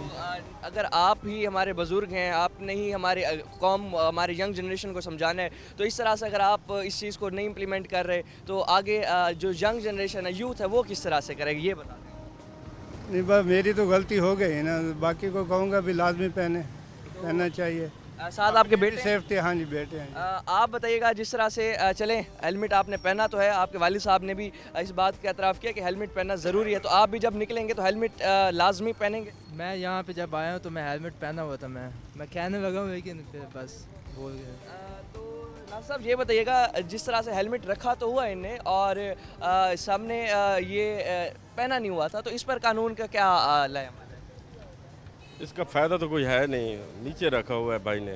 अगर आप ही हमारे बुज़ुर्ग हैं, आपने ही हमारे कौम, हमारे यंग जनरेशन को समझाना है, तो इस तरह से अगर आप इस चीज़ को नहीं इम्प्लीमेंट कर रहे तो आगे जो यंग जनरेशन है, यूथ है, वो किस तरह से करेगी, ये बता दें। नहीं, बस मेरी तो गलती हो गई ना, बाकी को कहूँगा भी लाजमी पहनना चाहिए। साथ आपके बेटे सेफ्टी? हाँ जी, बेटे हैं। आप बताइएगा, जिस तरह से चलें, हेलमेट आपने पहना तो है, आपके वालिद साहब ने भी इस बात का एतराफ़ किया कि हेलमेट पहनना ज़रूरी है, तो आप भी जब निकलेंगे तो हेलमेट लाजमी पहनेंगे? मैं यहाँ पे जब आया हूँ तो मैं हेलमेट पहना हुआ था, मैं कहने लगा हूँ लेकिन फिर बस बोल गया। तो नाज़ साहब ये बताइएगा, जिस तरह से हेलमेट रखा तो हुआ इनने और सामने ये पहना नहीं हुआ था, तो इस पर कानून का क्या लाया? इसका फ़ायदा तो कोई है नहीं, नीचे रखा हुआ है भाई ने,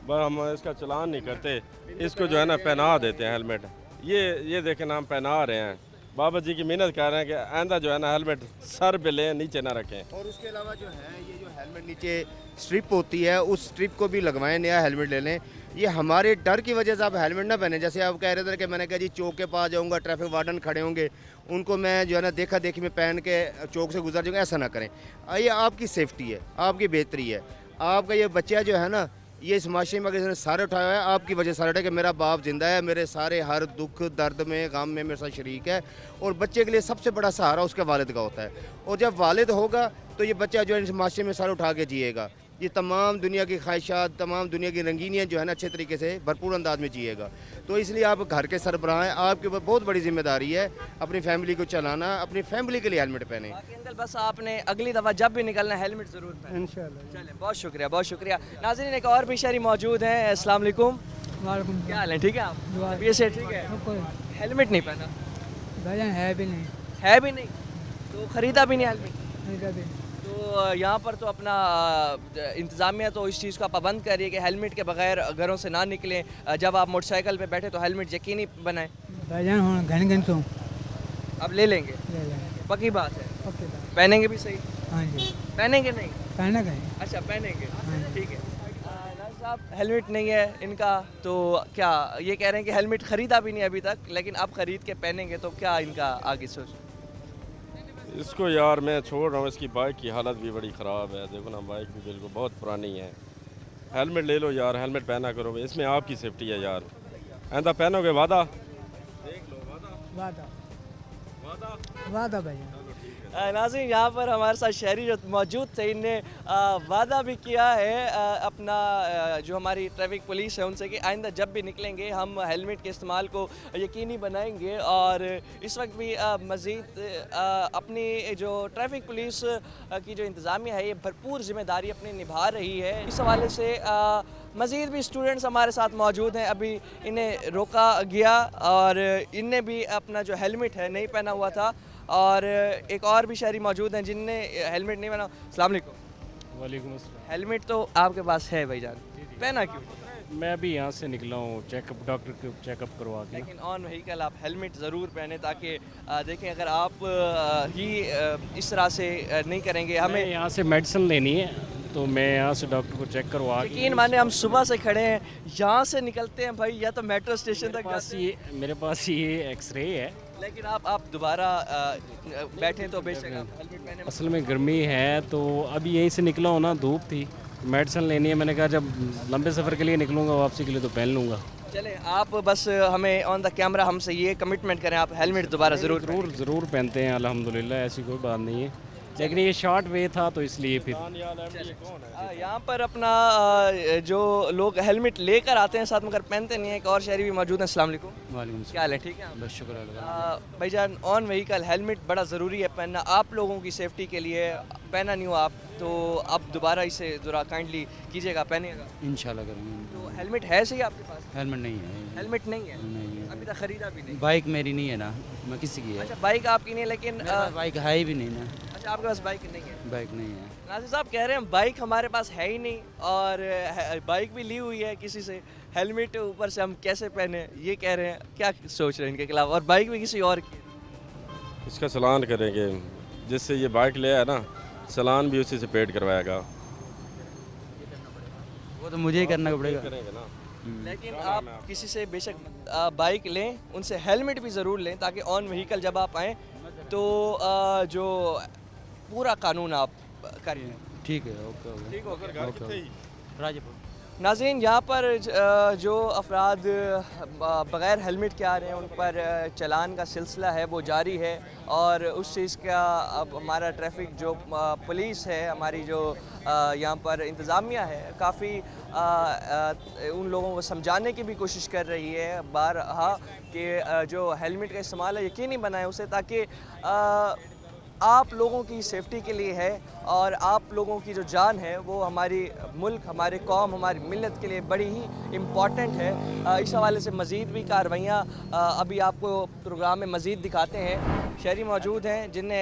बस हम इसका चलान नहीं करते, इसको जो है ना पहना देते हैं हेलमेट। ये देखें ना, हम पहना रहे हैं, बाबा जी की मेहनत कर रहे हैं कि आइंदा जो है ना हेलमेट सर पे लें, नीचे ना रखें। और उसके अलावा जो है ये जो हेलमेट नीचे स्ट्रिप होती है, उस स्ट्रिप को भी लगवाएं, नया हेलमेट ले लें। ये हमारे डर की वजह से आप हेलमेट ना पहने। जैसे आप कह रहे थे कि मैंने कहा जी चौक के पास जाऊंगा, ट्रैफिक वार्डन खड़े होंगे, उनको मैं जो है ना देखा देखी में पहन के चौक से गुजर जाऊँगा, ऐसा ना करें। ये आपकी सेफ्टी है, आपकी बेहतरी है। आपका ये बच्चा जो है ना, ये इस माशरे में अगर इसने सारे उठाया हुआ है, आपकी वजह सारे उठाया कि मेरा बाप जिंदा है, मेरे सारे हर दुख दर्द में, गम में मेरे साथ शरीक है। और बच्चे के लिए सबसे बड़ा सहारा उसके वालिद का होता है, और जब वालिद होगा तो ये बच्चा जो है इस माशरे में सारे उठा के जिएगा। ये तमाम दुनिया की ख्वाहिशात, तमाम दुनिया की रंगीनियाँ जो है ना अच्छे तरीके से भरपूर अंदाज में जिएगा। तो इसलिए आप घर के सरबराह हैं, आपके ऊपर बहुत बड़ी जिम्मेदारी है अपनी फैमिली को चलाना, अपनी फैमिली के लिए हेलमेट पहने। अंकल, बस आपने अगली दफ़ा जब भी निकलना हेलमेट ज़रूर पहने। इंशाल्लाह। चलें, बहुत शुक्रिया, बहुत शुक्रिया। नाज़रीन, एक और भी शहरी मौजूद हैं। अस्सलाम वालेकुम। वालेकुम। क्या हाल है, ठीक है आप? ये से ठीक है। हेलमेट नहीं पहना? भैया है भी नहीं। है भी नहीं तो ख़रीदा भी नहीं हेलमेट? तो यहाँ पर तो अपना इंतज़ामिया तो इस चीज़ का पाबंद कर रही है कि हेलमेट के बगैर घरों से ना निकलें, जब आप मोटरसाइकिल पे बैठे तो हेलमेट यकीनी बनाएं। भाईजान घन तो अब ले लेंगे, पक्की बात है? पहनेंगे भी सही? हाँ जी। पहनेंगे नहीं? पहना करें। अच्छा, पहनेंगे, ठीक है। साहब हेलमेट नहीं है इनका, तो क्या ये कह रहे हैं कि हेलमेट ख़रीदा भी नहीं अभी तक, लेकिन अब ख़रीद के पहनेंगे, तो क्या इनका आगे सोच? इसको यार मैं छोड़ रहा हूँ, इसकी बाइक की हालत भी बड़ी ख़राब है, देखो ना बाइक भी बिल्कुल बहुत पुरानी है। हेलमेट ले लो यार, हेलमेट पहना करो, इसमें आपकी सेफ्टी है यार। ऐसा पहनोगे वादा? देख लो वादा वादा वादा भाई। नाज़रीन, यहाँ पर हमारे साथ शहरी जो मौजूद थे, इनने वादा भी किया है अपना जो हमारी ट्रैफिक पुलिस है उनसे कि आइंदा जब भी निकलेंगे हम हेलमेट के इस्तेमाल को यकीनी बनाएंगे। और इस वक्त भी मज़ीद अपनी जो ट्रैफिक पुलिस की जो इंतज़ामिया है ये भरपूर ज़िम्मेदारी अपनी निभा रही है। इस हवाले से मज़ीद भी स्टूडेंट्स हमारे साथ मौजूद हैं। अभी इन्हें रोका गया और इनने भी अपना जो हेलमेट है नहीं पहना हुआ था, और एक और भी शहरी मौजूद हैं जिनने हेलमेट नहीं पहना। अस्सलाम वालेकुम। वालेकुम अस्सलाम। हेलमेट तो आपके पास है भाईजान, पहना क्यों? मैं अभी यहाँ से निकला हूँ चेकअप, डॉक्टर को चेकअप करवा के। लेकिन ऑन व्हीकल आप हेलमेट ज़रूर पहने, ताकि देखें अगर आप ही इस तरह से नहीं करेंगे, हमें यहाँ से मेडिसिन लेनी है, तो मैं यहाँ से डॉक्टर को चेक करवा के। यकीन माने हम सुबह से खड़े हैं, यहाँ से निकलते हैं भाई, या तो मेट्रो स्टेशन तक मेरे पास ये एक्सरे है, लेकिन आप दोबारा बैठें तो बेशक आप हेलमेट पहने। असल में गर्मी है, तो अभी यहीं से निकला हूँ ना, धूप थी, मेडिसिन लेनी है, मैंने कहा जब लंबे सफ़र के लिए निकलूँगा वापसी के लिए तो पहन लूँगा। चले आप बस हमें ऑन द कैमरा हमसे ये कमिटमेंट करें, आप हेलमेट दोबारा ज़रूर पहनते हैं अल्हम्दुलिल्लाह, ऐसी कोई बात नहीं है, लेकिन ये शॉर्ट वे था तो इसलिए फिर। यहाँ पर अपना जो लोग हेलमेट लेकर आते हैं साथ मगर पहनते नहीं है, एक और शहरी भी मौजूद हैं। अस्सलाम वालेकुम। वालेकुम क्या हाल है? ठीक है बस शुक्र। भाईजान, ऑन व्हीकल हेलमेट बड़ा ज़रूरी है पहनना, आप लोगों की सेफ्टी के लिए। पहना नहीं हो आप तो आप दोबारा इसे ज़रा काइंडली कीजिएगा, पहनिएगा इंशाल्लाह करूँगा। तो हेलमेट है सही आपके पास? हेलमेट नहीं है। हेलमेट नहीं है? अभी तक ख़रीदा भी नहीं? बाइक मेरी नहीं है ना, मैं किसी की है। अच्छा, बाइक आपकी नहीं है, लेकिन बाइक है ही भी नहीं ना। अच्छा, आपके पास बाइक नहीं है? बाइक नहीं है। नाज़िर साहब कह रहे हैं बाइक हमारे पास है ही नहीं, और बाइक भी ली हुई है किसी से, हेलमेट ऊपर से हम कैसे पहने, ये कह रहे हैं। क्या सोच रहे हैं इनके खिलाफ? और बाइक भी किसी और की। इसका चलान करेंगे, जिससे ये बाइक ले आया ना, चलान भी उसी से पेड करवाएगा। वो तो मुझे ही करना पड़ेगा। करेंगे ना। लेकिन आप किसी से बेशक बाइक लें, उनसे हेलमेट भी ज़रूर लें, ताकि ऑन व्हीकल जब आप आएँ तो जो पूरा कानून आप करें। ठीक है, ओके ठीक हो ओके। राजपुर। नाज़रीन, यहाँ पर जो अफराद बग़ैर हेलमेट के आ रहे हैं उन पर चलान का सिलसिला है वो जारी है, और उस चीज़ का अब हमारा ट्रैफिक जो पुलिस है, हमारी जो यहाँ पर इंतज़ामिया है, काफ़ी उन लोगों को समझाने की भी कोशिश कर रही है बारहा कि जो हेलमेट का इस्तेमाल है यकीनी बनाएं उसे, ताकि आप लोगों की सेफ्टी के लिए है, और आप लोगों की जो जान है वो हमारी मुल्क, हमारे कौम, हमारी मिल्लत के लिए बड़ी ही इम्पॉर्टेंट है। इस हवाले से मज़ीद भी कार्रवाइयाँ अभी आपको प्रोग्राम में मज़ीद दिखाते हैं। शहरी मौजूद हैं जिनने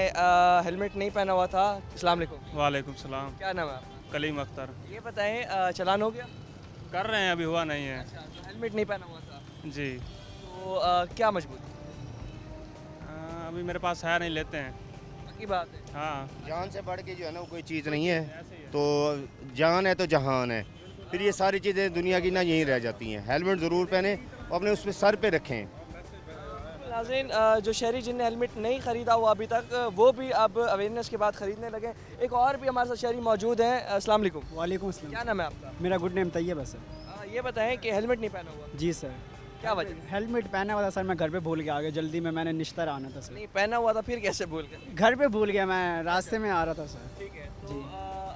हेलमेट नहीं पहना हुआ था। अस्सलाम वालेकुम। वालेकुम सलाम। क्या नाम है आपका? कलीम अख्तर। ये बताएं, चलान हो गया? कर रहे हैं, अभी हुआ नहीं है। अच्छा, तो हेलमेट नहीं पहना हुआ था जी। तो क्या मजबूरी? अभी मेरे पास है नहीं, लेते हैं की बात है। हाँ, जान से बढ़ के जो है ना वो कोई चीज़ नहीं है, तो जान है तो जहान है, फिर ये सारी चीज़ें दुनिया की ना यहीं रह जाती हैं। हेलमेट ज़रूर पहने और अपने उस पर सर पे रखें। नाज़रीन, जो शहरी जिनने हेलमेट नहीं ख़रीदा हुआ अभी तक, वो भी अब अवेयरनेस के बाद ख़रीदने लगे। एक और भी हमारे साथ शहरी मौजूद हैं। अस्सलाम वालेकुम। वालेकुम अस्सलाम। क्या नाम है आपका? मेरा गुड नेम तैयब है सर। ये बताएं कि हेलमेट नहीं पहना हुआ? जी सर। क्या वजह? हेलमेट पहना हुआ था सर, मैं घर पे भूल गया, आगे जल्दी में मैंने निश्तर आना था सर। नहीं पहना हुआ था, फिर कैसे भूल गए? घर पे भूल गया, मैं रास्ते में आ रहा था सर। ठीक है, तो जी।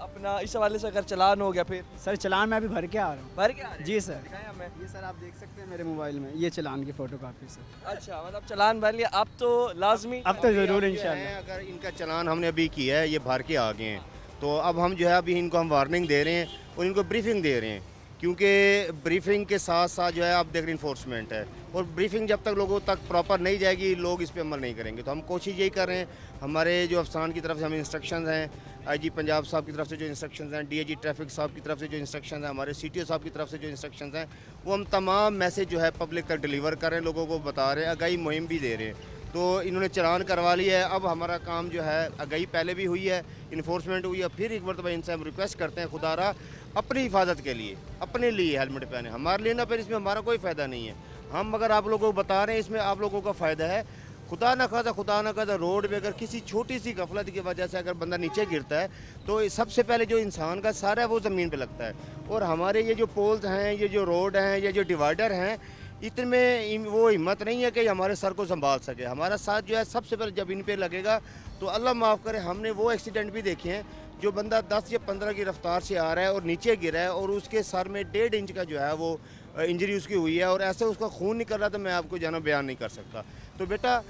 अपना इस हवाले से अगर चलान हो गया फिर? सर चलान मैं अभी भर के आ रहा हूँ। भर के आ रहे हैं? जी सर। दिखाएं हमें। ये सर आप देख सकते हैं मेरे मोबाइल में, ये चलान की फ़ोटो कापी सर। अच्छा, मतलब चलान भर लिया, अब तो लाजमी, अब तो ज़रूर इंशाल्लाह। अगर इनका चलान हमने अभी किया है, ये भर के आ गए हैं, तो अब हम जो है अभी इनको हम वार्निंग दे रहे हैं और इनको ब्रीफिंग दे रहे हैं, क्योंकि ब्रीफिंग के साथ साथ जो है आप देख रहे हैं इन्फोर्समेंट है, और ब्रीफिंग जब तक लोगों तक प्रॉपर नहीं जाएगी लोग इस पर अमल नहीं करेंगे। तो हम कोशिश यही कर रहे हैं, हमारे जो अफसान की तरफ से हमें इंस्ट्रक्शंस हैं, आईजी पंजाब साहब की तरफ से जो इंस्ट्रक्शंस हैं, डीआईजी ट्रैफिक साहब की तरफ से जो इंस्ट्रक्शंस हैं, हमारे सीटीओ साहब की तरफ से जो इंस्ट्रक्शंस हैं, वो हम तमाम मैसेज जो है पब्लिक तक डिलीवर कर रहे हैं, लोगों को बता रहे हैं, आगाही मुहिम भी दे रहे हैं, तो इन्होंने चालान करवा लिया है। अब हमारा काम जो है आगाही पहले भी हुई है, इन्फोर्समेंट हुई है, फिर एक मरतबा इनसे हम रिक्वेस्ट करते हैं खुदारा अपनी हिफाजत के लिए अपने लिए हेलमेट पहने, हमारे लिए ना, फिर इसमें हमारा कोई फ़ायदा नहीं है। हम अगर आप लोगों को बता रहे हैं इसमें आप लोगों का फ़ायदा है। खुदा ना खासा रोड पे अगर किसी छोटी सी गफलत की वजह से अगर बंदा नीचे गिरता है तो सबसे पहले जो इंसान का सर है वो ज़मीन पे लगता है। और हमारे ये जो पोल्स हैं, ये जो रोड हैं, ये जो डिवाइडर हैं, इतने वो हिम्मत नहीं है कि हमारे सर को संभाल सके। हमारा साथ जो है सबसे पहले जब इन पे लगेगा तो अल्लाह माफ़ करे, हमने वो एक्सीडेंट भी देखे हैं जो बंदा 10 या 15 की रफ्तार से आ रहा है और नीचे गिरा है और उसके सर में 1.5 इंच का जो है वो इंजरी उसकी हुई है और ऐसे उसका खून निकल रहा था, मैं आपको जाना बयान नहीं कर सकता। तो बेटा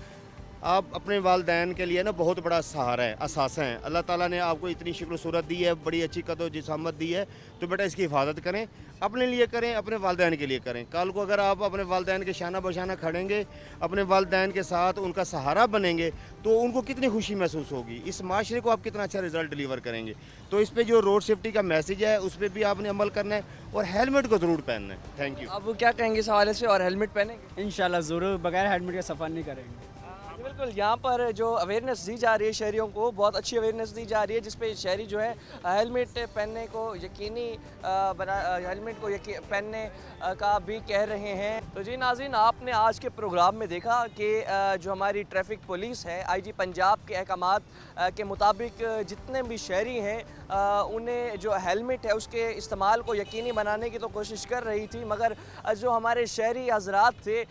आप अपने वालदैन के लिए ना बहुत बड़ा सहारा है, असासा है। अल्लाह ताला ने आपको इतनी शक्ल सूरत दी है, बड़ी अच्छी कदो जिसामत दी है, तो बेटा इसकी हिफाजत करें, अपने लिए करें, अपने वालदैन के लिए करें। कल को अगर आप अपने वालदैन के शाना बशाना खड़ेंगे, अपने वालदैन के साथ उनका सहारा बनेंगे तो उनको कितनी खुशी महसूस होगी, इस माशरे को आप कितना अच्छा रिज़ल्ट डिलीवर करेंगे। तो इस पर जो रोड सेफ्टी का मैसेज है उस पर भी आपने अमल करना है और हेलमेट को ज़रूर पहनना है। Thank you. अब क्या कहेंगे इस हवाले से, और हेलमेट पहनेंगे? इंशाल्लाह ज़रूर, बगैर हेलमेट के सफ़र नहीं करेंगे। बिल्कुल, यहाँ पर जो अवेयरनेस दी जा रही है शहरियों को, बहुत अच्छी अवेयरनेस दी जा रही है जिसपे शहरी जो है हेलमेट पहनने को यकीनी हेलमेट को पहनने का भी कह रहे हैं। तो जी नाज़रीन, आपने आज के प्रोग्राम में देखा कि जो हमारी ट्रैफिक पुलिस है आईजी पंजाब के अहकामात के मुताबिक जितने भी शहरी हैं उन्हें जो हेलमेट है उसके इस्तेमाल को यकीनी बनाने की तो कोशिश कर रही थी, मगर जो हमारे शहरी हजरात थे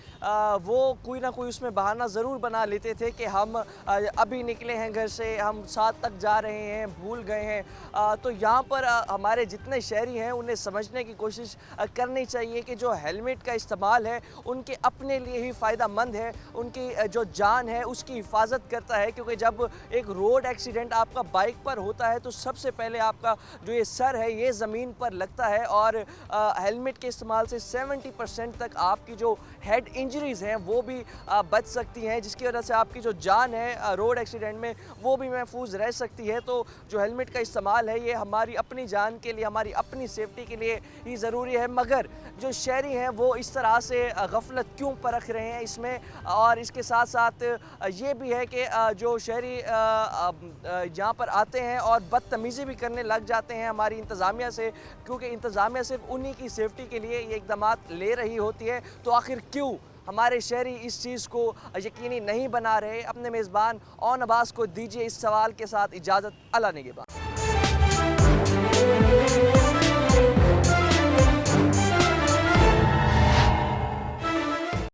वो कोई ना कोई उसमें बहाना ज़रूर बना लेते थे कि हम अभी निकले हैं घर से, हम 7 तक जा रहे हैं, भूल गए हैं। तो यहाँ पर हमारे जितने शहरी हैं उन्हें समझने की कोशिश करनी चाहिए कि जो हेलमेट का इस्तेमाल है उनके अपने लिए ही फ़ायदा मंद है, उनकी जो जान है उसकी हिफाजत करता है। क्योंकि जब एक रोड एक्सीडेंट आपका बाइक पर होता है तो सबसे पहले आपका जो ये सर है ये ज़मीन पर लगता है और हेलमेट के इस्तेमाल से 70% तक आपकी जो हेड इंजरीज़ हैं वो भी बच सकती हैं, जिसकी वजह से आपकी जो जान है रोड एक्सीडेंट में वो भी महफूज रह सकती है। तो जो हेलमेट का इस्तेमाल है ये हमारी अपनी जान के लिए, हमारी अपनी सेफ्टी के लिए ही ज़रूरी है। मगर जो शहरी हैं वो इस तरह से गफलत क्यों परख रहे हैं इसमें, और इसके साथ साथ ये भी है कि जो शहरी यहाँ पर आते हैं और बदतमीज़ी भी करने लग जाते हैं हमारी इंतज़ामिया से, क्योंकि इंतज़ामिया सिर्फ उन्हीं की सेफ्टी के लिए ये इक़दामात ले रही होती है। तो आखिर क्यों हमारे शहरी इस चीज़ को यकीनी नहीं बना रहे? अपने मेज़बान ओन अब्बास को दीजिए इस सवाल के साथ इजाज़त। अल्लाह निगहबान।